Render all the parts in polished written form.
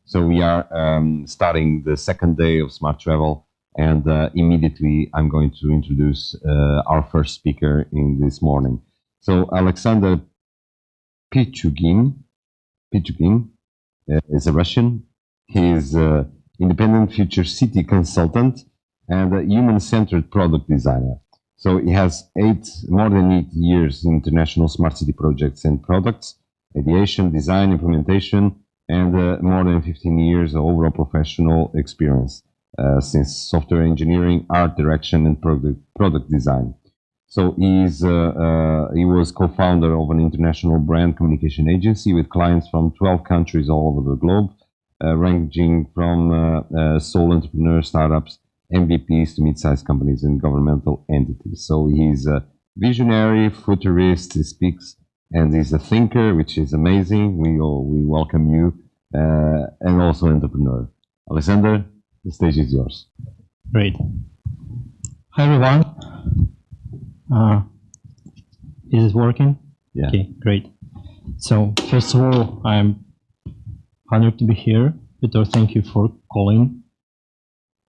So we are starting the second day of Smart Travel, and immediately I'm going to introduce our first speaker in this morning. So Alexander Pichugin is a Russian. He is an independent future city consultant and a human-centered product designer. So he has more than 8 years in international smart city projects and products, ideation, design, implementation, and more than 15 years of overall professional experience since software engineering, art direction, and product design. So he was co-founder of an international brand communication agency with clients from 12 countries all over the globe, ranging from sole entrepreneur startups, MVPs to mid-sized companies and governmental entities. So he's a visionary, futurist, he speaks, and he's a thinker, which is amazing. We welcome you, and also entrepreneur. Alexander, the stage is yours. Great. Hi, everyone. Is it working? Yeah. Okay, great. So first of all, I'm honored to be here. Peter, thank you for calling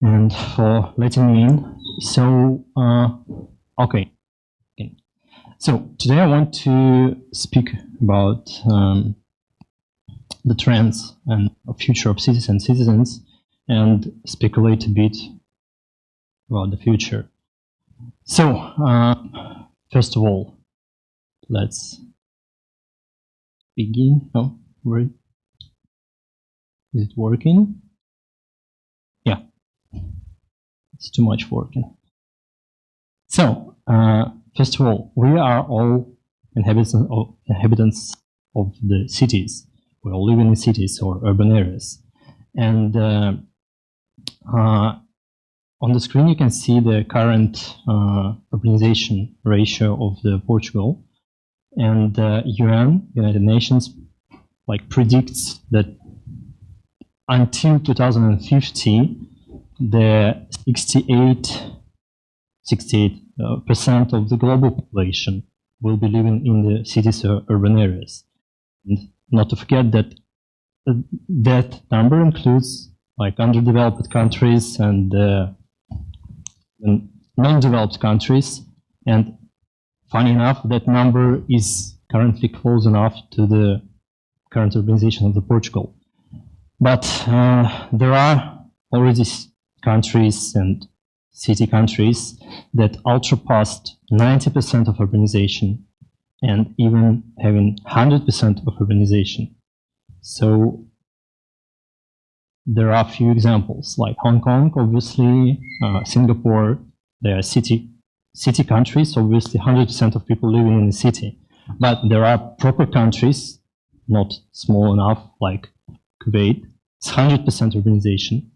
and for letting me in. So, okay. So today I want to speak about the trends and the future of cities and citizens, and speculate a bit about the future. So, first of all, let's begin. Oh, where is it working? Yeah, it's too much working. So, first of all, we are all inhabitants of the cities. We all live in cities or urban areas. And on the screen, you can see the current urbanization ratio of Portugal. And United Nations, predicts that until 2050, the 68% of the global population will be living in the cities or urban areas. And not to forget that that number includes underdeveloped countries and non-developed countries. And funny enough, that number is currently close enough to the current urbanization of Portugal. But there are already countries and city countries that surpassed 90% of urbanization and even having 100% of urbanization. So there are a few examples, like Hong Kong, obviously, Singapore. They are city countries, obviously 100% of people living in the city. But there are proper countries, not small enough, like Kuwait, it's 100% urbanization.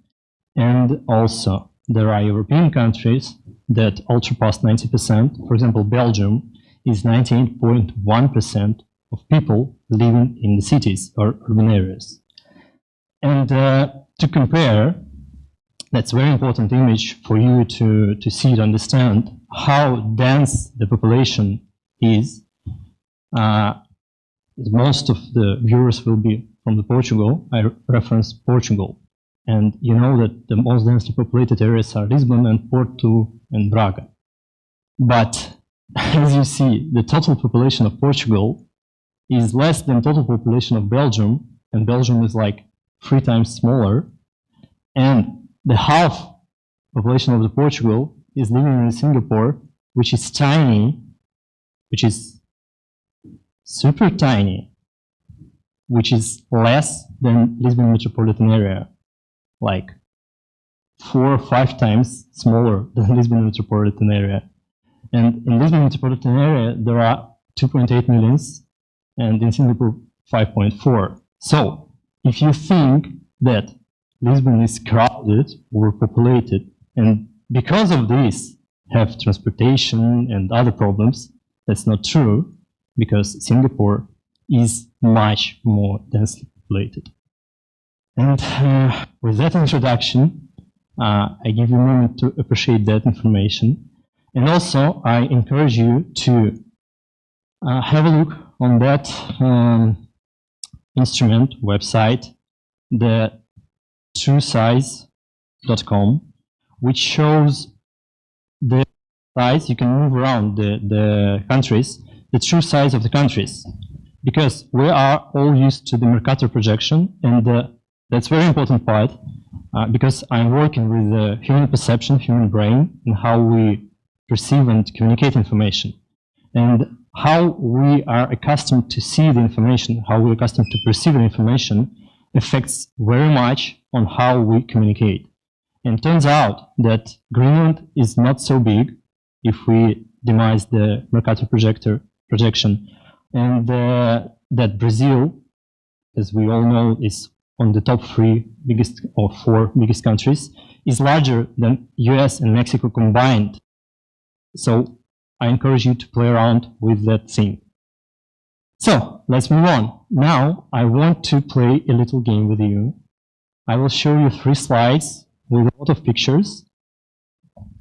And also, there are European countries that surpass 90%. For example, Belgium is 98.1% of people living in the cities or urban areas. And to compare, that's a very important image for you to see, to understand how dense the population is. Most of the viewers will be from Portugal. I reference Portugal. And you know that the most densely populated areas are Lisbon and Porto and Braga. But as you see, the total population of Portugal is less than total population of Belgium, and Belgium is 3 times smaller. And the half population of Portugal is living in Singapore, which is tiny, which is super tiny, which is less than Lisbon metropolitan area, 4 or 5 times smaller than Lisbon metropolitan area. And in Lisbon metropolitan area, there are 2.8 millions, and in Singapore, 5.4. So if you think that Lisbon is crowded, overpopulated, and because of this have transportation and other problems, that's not true, because Singapore is much more densely populated. And with that introduction, I give you a moment to appreciate that information. And also, I encourage you to have a look on that instrument website, the truesize.com, which shows the size. You can move around the countries, the true size of the countries, because we are all used to the Mercator projection, and that's very important part, because I'm working with the human perception, human brain, and how we perceive and communicate information, and how we are accustomed to see the information, how we're accustomed to perceive the information affects very much on how we communicate. And turns out that Greenland is not so big if we demise the Mercator projection, and that Brazil, as we all know, is on the top 3 biggest or 4 biggest countries, is larger than US and Mexico combined. So I encourage you to play around with that thing. So let's move on. Now I want to play a little game with you. I will show you 3 slides with a lot of pictures,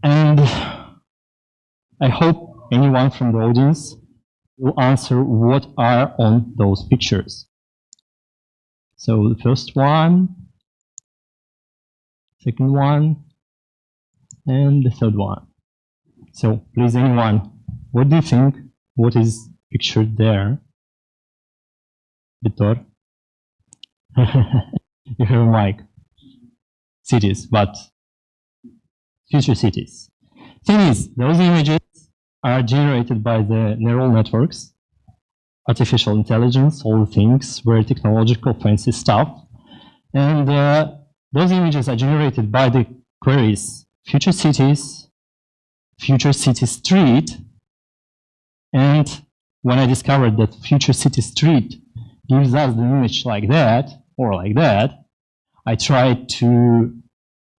and I hope anyone from the audience will answer what are on those pictures. So the first one, second one, and the third one. So please, anyone, what do you think? What is pictured there? Vitor? You have a mic. Cities, but future cities. Thing is, those images are generated by the neural networks, artificial intelligence, all the things, very technological, fancy stuff. And those images are generated by the queries future cities, future city street. And when I discovered that future city street gives us the image like that, or like that, I tried to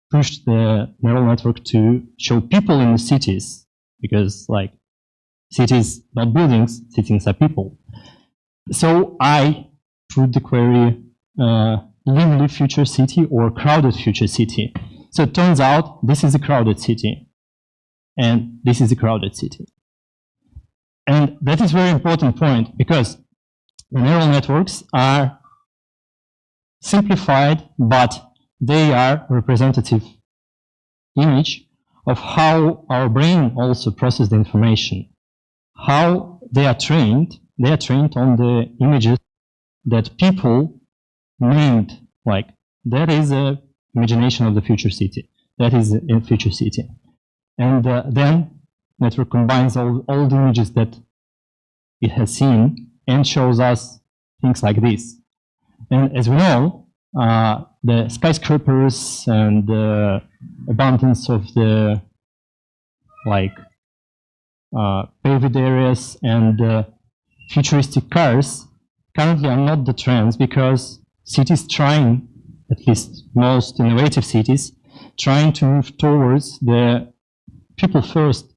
push the neural network to show people in the cities, because like cities, not buildings, cities are people. So I put the query lively future city or crowded future city. So it turns out this is a crowded city, and this is a crowded city. And that is a very important point, because the neural networks are simplified, but they are representative image of how our brain also processes the information. How they are trained on the images that people named, like that is a imagination of the future city, that is a future city. And then network combines all the images that it has seen and shows us things like this. And as we know, the skyscrapers and the abundance of the paved areas and futuristic cars currently are not the trends, because cities trying, at least most innovative cities, trying to move towards the people first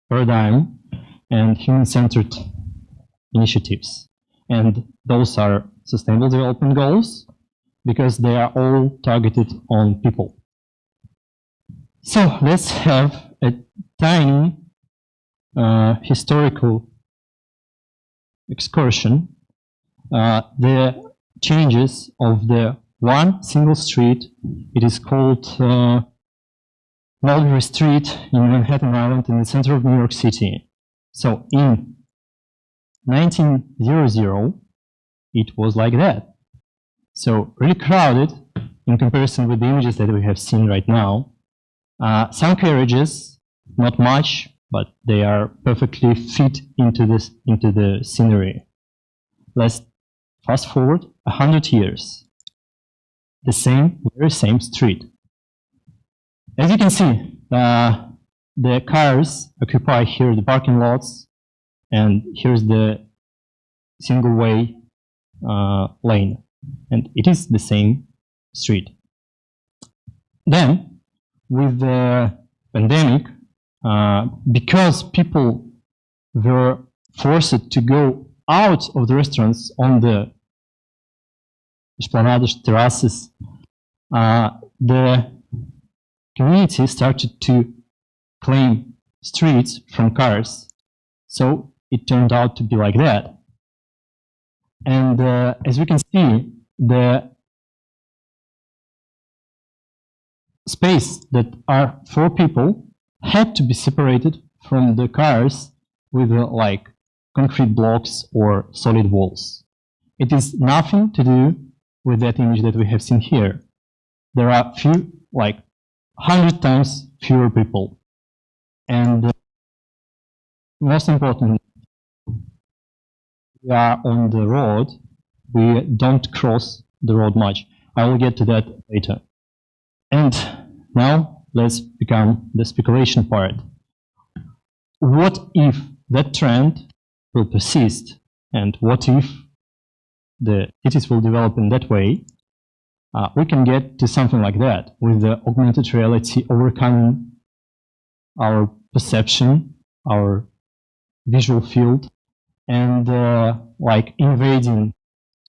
paradigm and human-centered initiatives. And those are sustainable development goals, because they are all targeted on people. So let's have a tiny historical excursion. The changes of the one single street, it is called Mulberry Street in Manhattan Island in the center of New York City. So in 1900, it was like that. So really crowded in comparison with the images that we have seen right now. Some carriages, not much, but they are perfectly fit into the scenery. Let's fast forward 100 years. The very same street. As you can see, the cars occupy here the parking lots, and here's the single-way lane, and it is the same street. Then, with the pandemic, because people were forced to go out of the restaurants on the esplanadas, terraces, the community started to claim streets from cars. So it turned out to be like that. And as we can see, the space that are for people had to be separated from the cars with like concrete blocks or solid walls. It is nothing to do with that image that we have seen here. There are few, like 100 times fewer people. And most important, we are on the road, we don't cross the road much. I will get to that later. And now let's become the speculation part. What if that trend will persist? And what if the cities will develop in that way? We can get to something like that with the augmented reality overcoming our perception, our visual field, and like invading,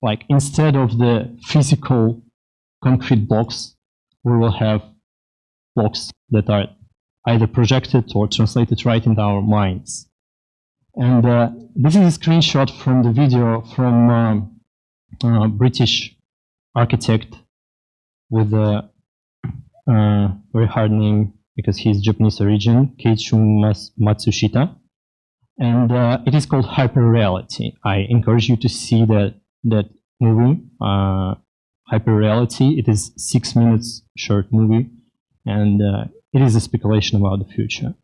like instead of the physical concrete blocks, we will have blocks that are either projected or translated right into our minds. And this is a screenshot from the video from British architect with a very hard name because he's Japanese origin, Keiichi Matsushita. And it is called Hyperreality. I encourage you to see that movie, Hyperreality. It is 6 minutes short movie, and it is a speculation about the future.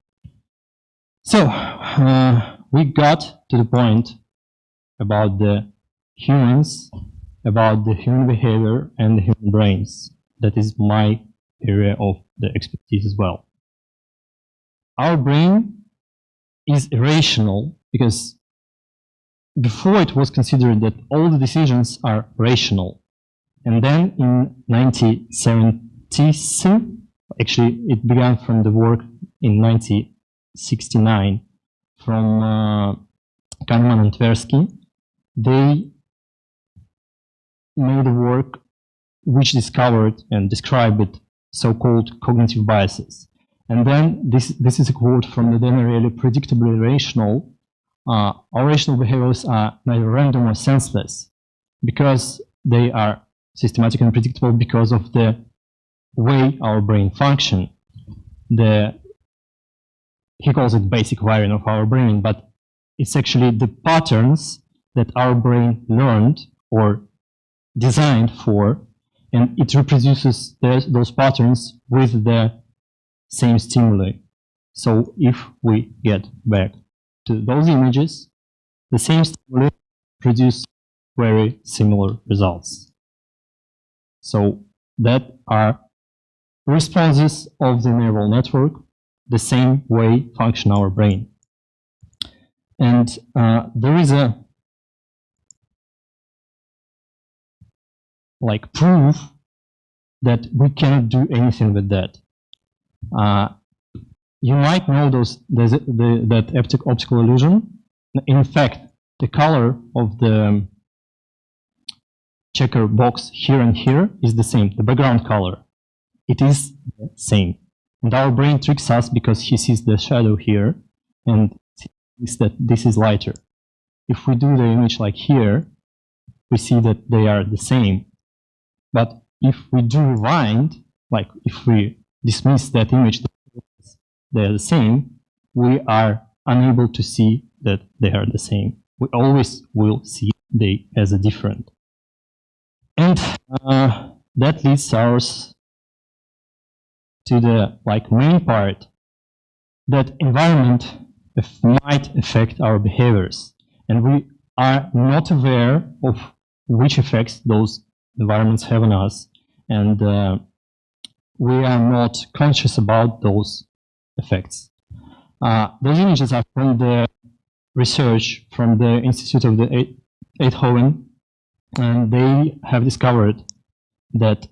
So we got to the point about the humans, about the human behavior and the human brains. That is my area of the expertise as well. Our brain is irrational because before it was considered that all the decisions are rational. And then in 1970s, actually it began from the work in 1969 from Kahneman and Tversky, they made a work which discovered and described so-called cognitive biases. And then this is a quote from the then really predictably rational. Our rational behaviors are neither random or senseless because they are systematic and predictable because of the way our brain function. He calls it basic wiring of our brain, but it's actually the patterns that our brain learned or designed for, and it reproduces those patterns with the same stimuli. So if we get back to those images, the same stimuli produce very similar results. So that are responses of the neural network, the same way function our brain. And there is a like proof that we cannot do anything with that. You might know that optical illusion. In fact, the color of the checker box here and here is the same, the background color. It is the same. And our brain tricks us because he sees the shadow here and thinks that this is lighter. If we do the image like here, we see that they are the same. But if we do rewind, like if we dismiss that image, they are the same, we are unable to see that they are the same. We always will see they as a different. And that leads us to the main part, that environment might affect our behaviors. And we are not aware of which effects those environments have on us. And we are not conscious about those effects. Those images are from the research from the Institute of the Eindhoven, and they have discovered that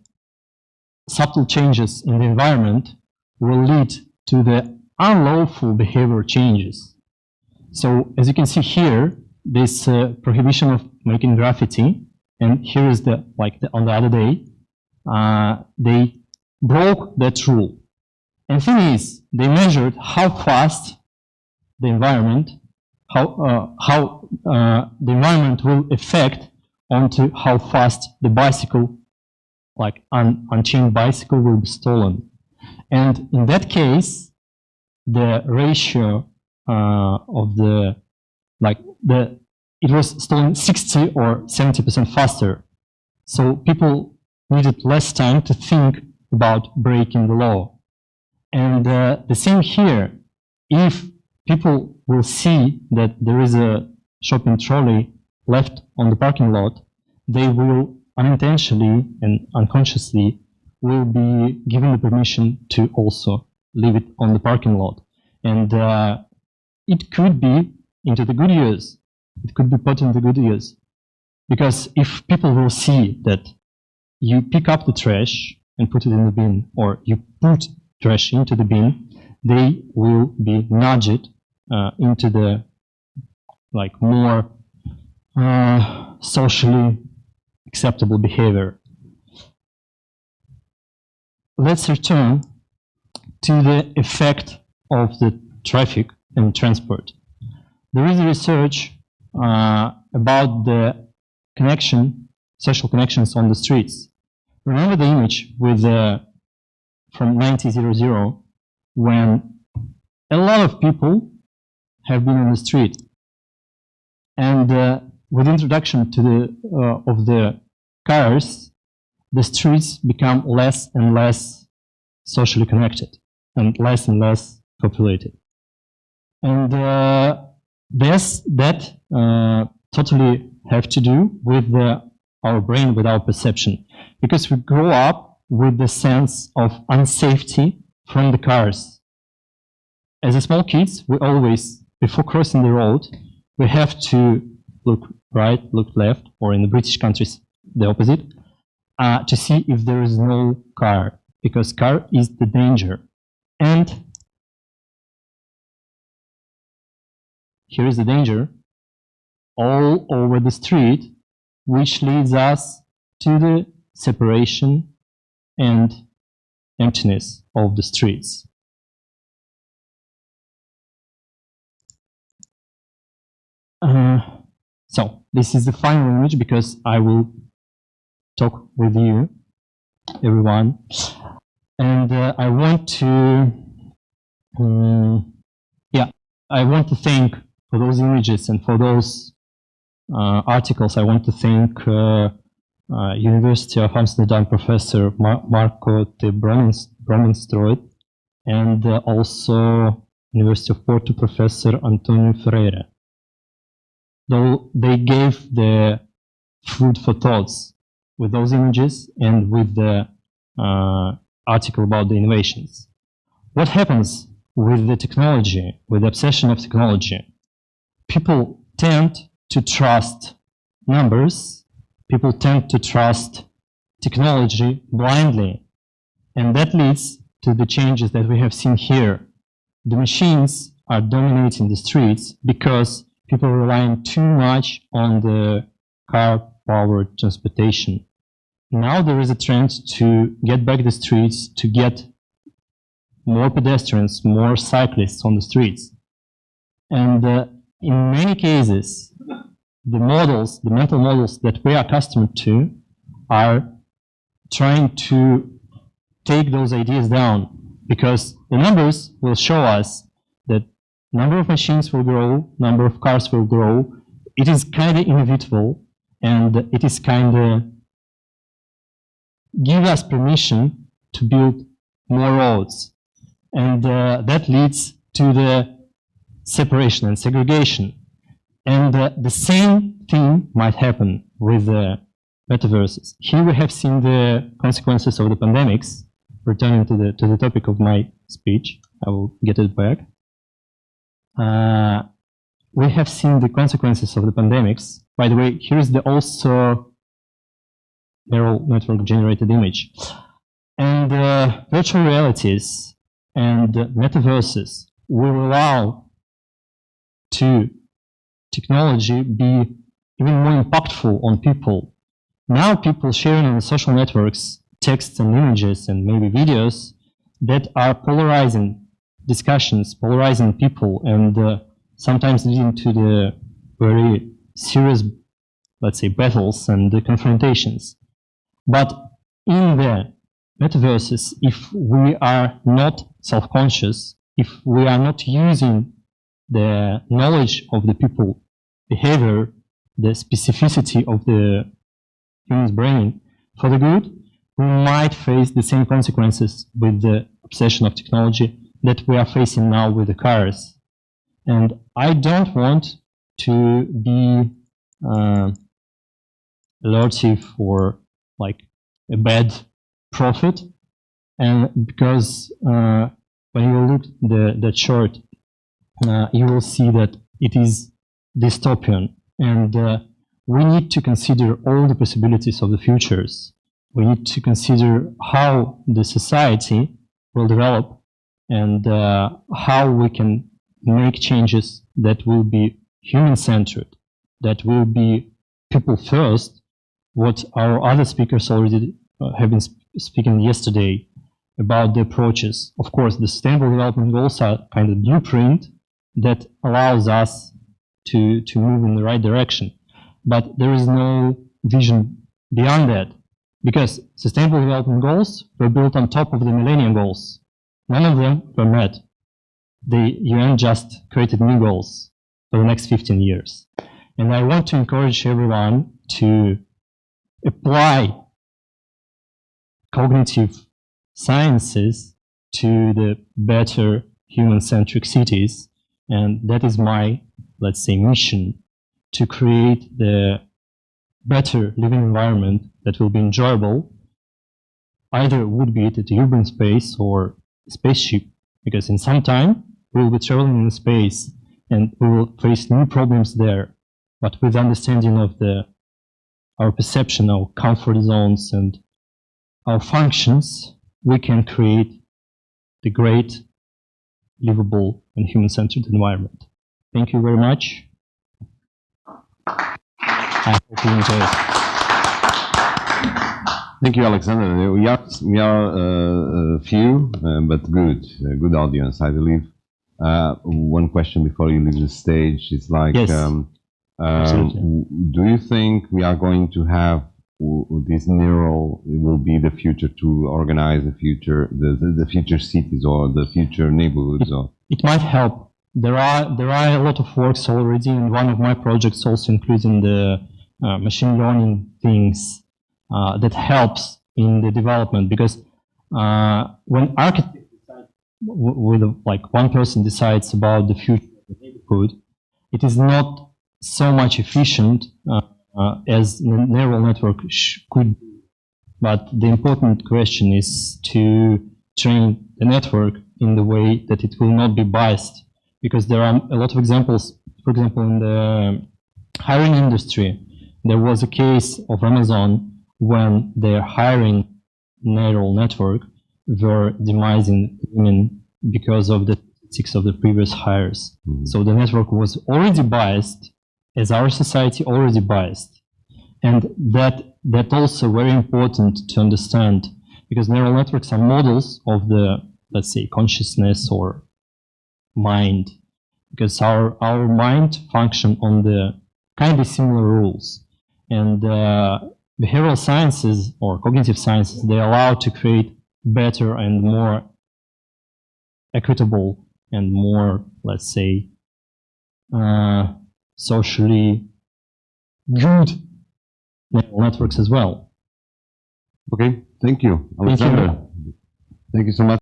subtle changes in the environment will lead to the unlawful behavior changes. So as you can see here, this prohibition of making graffiti, and here is on the other day, they broke that rule. And the thing is, they measured how fast the environment, the environment will affect onto how fast the bicycle, unchained bicycle, will be stolen. And in that case, the ratio of the, it was stolen 60 or 70% faster. So people needed less time to think about breaking the law. And the same here, if people will see that there is a shopping trolley left on the parking lot, they will unintentionally and unconsciously will be given the permission to also leave it on the parking lot. And it could be into the good use. It could be put into good use. Because if people will see that you pick up the trash and put it in the bin, or you put trash into the bin, they will be nudged into the more socially acceptable behavior. Let's return to the effect of the traffic and transport. There is research about the social connections on the streets. Remember the image with from 1900 when a lot of people have been on the street, and with introduction to of the cars, the streets become less and less socially connected and less populated. And that totally have to do with our brain, with our perception, because we grow up with the sense of unsafety from the cars. As a small kids, we always, before crossing the road, we have to look right, look left, or in the British countries, the opposite, to see if there is no car, because car is the danger. And here is the danger all over the street, which leads us to the separation and emptiness of the streets. So this is the final image, because I will talk with you, everyone, and I want to, I want to thank for those images and for those articles. I want to thank University of Amsterdam professor Marco de Bromenstroit, and also University of Porto professor Antonio Ferreira. Though they gave the food for thoughts with those images and with the article about the innovations. What happens with the technology, with the obsession of technology? People tend to trust numbers, people tend to trust technology blindly, and that leads to the changes that we have seen here. The machines are dominating the streets because people are relying too much on the car-powered transportation. Now there is a trend to get back the streets, to get more pedestrians, more cyclists on the streets. And in many cases, the mental models that we are accustomed to are trying to take those ideas down, because the numbers will show us that number of machines will grow, number of cars will grow. It is kind of inevitable, and it is kind of give us permission to build more roads. And that leads to the separation and segregation. And the same thing might happen with the metaverses. Here we have seen the consequences of the pandemics. Returning to the topic of my speech, I will get it back. We have seen the consequences of the pandemics. By the way, here is the also neural network generated image. And virtual realities and metaverses will allow to technology be even more impactful on people. Now people sharing on the social networks texts and images and maybe videos that are polarizing discussions, polarizing people, and sometimes leading to the very serious, let's say, battles and the confrontations. But in the metaverses, if we are not self-conscious, if we are not using the knowledge of the people behavior, the specificity of the human's brain for the good, we might face the same consequences with the obsession of technology that we are facing now with the cars. And I don't want to be alertive or like a bad prophet, and because when you look the chart, you will see that it is dystopian, and we need to consider all the possibilities of the futures. We need to consider how the society will develop and how we can make changes that will be human-centered, that will be people first, what our other speakers already have been speaking yesterday about the approaches. Of course, the Sustainable Development Goals are kind of blueprint that allows us to move in the right direction. But there is no vision beyond that, because Sustainable Development Goals were built on top of the Millennium Goals. None of them were met. The UN just created new goals for the next 15 years. And I want to encourage everyone to apply cognitive sciences to the better human-centric cities. And that is my, let's say, mission, to create the better living environment that will be enjoyable, either would be it at urban space or spaceship, because in some time we will be traveling in space and we will face new problems there. But with understanding of our perception, our comfort zones, and our functions, we can create the great, livable, and human-centered environment. Thank you very much. I hope you enjoy it. Thank you, Alexander. We are few, but good audience, I believe. One question before you leave the stage is like, Yes. Do you think we are going to have this neural will be the future to organize the future cities or the future neighborhoods? It might help. There are a lot of works already, and one of my projects also including the machine learning things that helps in the development, because when architects with like one person decides about the future of the neighborhood, it is not so much efficient as the neural network could be. But the important question is to train the network in the way that it will not be biased, because there are a lot of examples. For example, in the hiring industry, there was a case of Amazon when their hiring neural network were demising women because of the statistics of the previous hires. Mm-hmm. So the network was already biased, as our society already biased. And that also very important to understand, because neural networks are models of the, let's say, consciousness or mind, because our mind function on the kind of similar rules. And behavioral sciences or cognitive sciences, they allow to create better and more equitable and more, let's say, socially good neural networks as well. Okay, thank you, Alexander. Thank you so much.